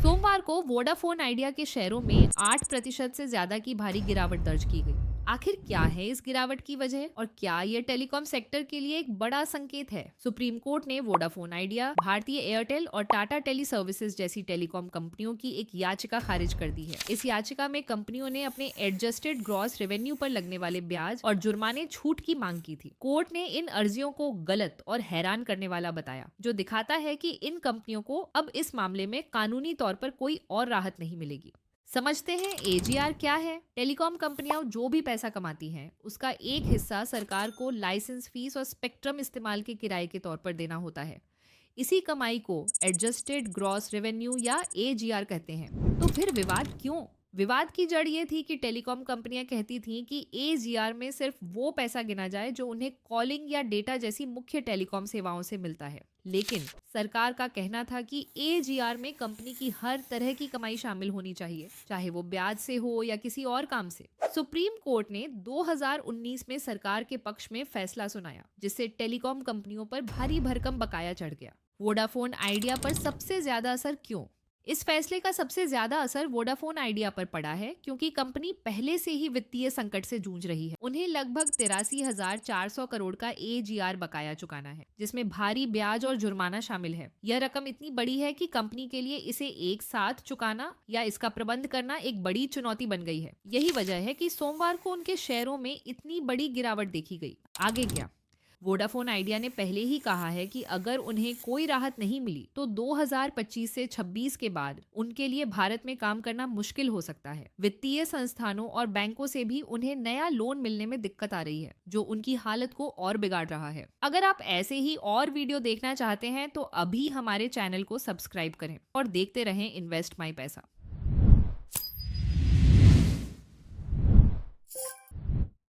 सोमवार को Vodafone idea के शेयरों में 8% से ज्यादा की भारी गिरावट दर्ज की गई। आखिर क्या है इस गिरावट की वजह और क्या ये टेलीकॉम सेक्टर के लिए एक बड़ा संकेत है? सुप्रीम कोर्ट ने वोडाफोन आइडिया, भारतीय एयरटेल और टाटा टेली सर्विसेज जैसी टेलीकॉम कंपनियों की एक याचिका खारिज कर दी है। इस याचिका में कंपनियों ने अपने एडजस्टेड ग्रॉस रेवेन्यू पर लगने वाले ब्याज और जुर्माने छूट की मांग की थी। कोर्ट ने इन अर्जियों को गलत और हैरान करने वाला बताया, जो दिखाता है कि इन कंपनियों को अब इस मामले में कानूनी तौर पर कोई और राहत नहीं मिलेगी। समझते हैं एजीआर क्या है। टेलीकॉम कंपनियां जो भी पैसा कमाती हैं, उसका एक हिस्सा सरकार को लाइसेंस फीस और स्पेक्ट्रम इस्तेमाल के किराए के तौर पर देना होता है। इसी कमाई को एडजस्टेड ग्रॉस रेवेन्यू या एजीआर कहते हैं। तो फिर विवाद क्यों? विवाद की जड़ ये थी कि टेलीकॉम कंपनियां कहती थीं कि एजीआर में सिर्फ वो पैसा गिना जाए जो उन्हें कॉलिंग या डेटा जैसी मुख्य टेलीकॉम सेवाओं से मिलता है। लेकिन सरकार का कहना था कि एजीआर में कंपनी की हर तरह की कमाई शामिल होनी चाहिए, चाहे वो ब्याज से हो या किसी और काम से। सुप्रीम कोर्ट ने 2019 में सरकार के पक्ष में फैसला सुनाया, जिससे टेलीकॉम कंपनियों पर भारी भरकम बकाया चढ़ गया। वोडाफोन आइडिया पर सबसे ज्यादा असर क्यों? इस फैसले का सबसे ज्यादा असर वोडाफोन आइडिया पर पड़ा है, क्योंकि कंपनी पहले से ही वित्तीय संकट से जूझ रही है। उन्हें लगभग 83,400 करोड़ का एजीआर बकाया चुकाना है, जिसमें भारी ब्याज और जुर्माना शामिल है। यह रकम इतनी बड़ी है कि कंपनी के लिए इसे एक साथ चुकाना या इसका प्रबंध करना एक बड़ी चुनौती बन गई है। यही वजह है कि सोमवार को उनके शेयरों में इतनी बड़ी गिरावट देखी गई। आगे क्या? वोडाफोन आइडिया ने पहले ही कहा है कि अगर उन्हें कोई राहत नहीं मिली तो 2025 से 26 के बाद उनके लिए भारत में काम करना मुश्किल हो सकता है। वित्तीय संस्थानों और बैंकों से भी उन्हें नया लोन मिलने में दिक्कत आ रही है, जो उनकी हालत को और बिगाड़ रहा है। अगर आप ऐसे ही और वीडियो देखना चाहते हैं तो अभी हमारे चैनल को सब्सक्राइब करें और देखते रहें इन्वेस्ट माई पैसा।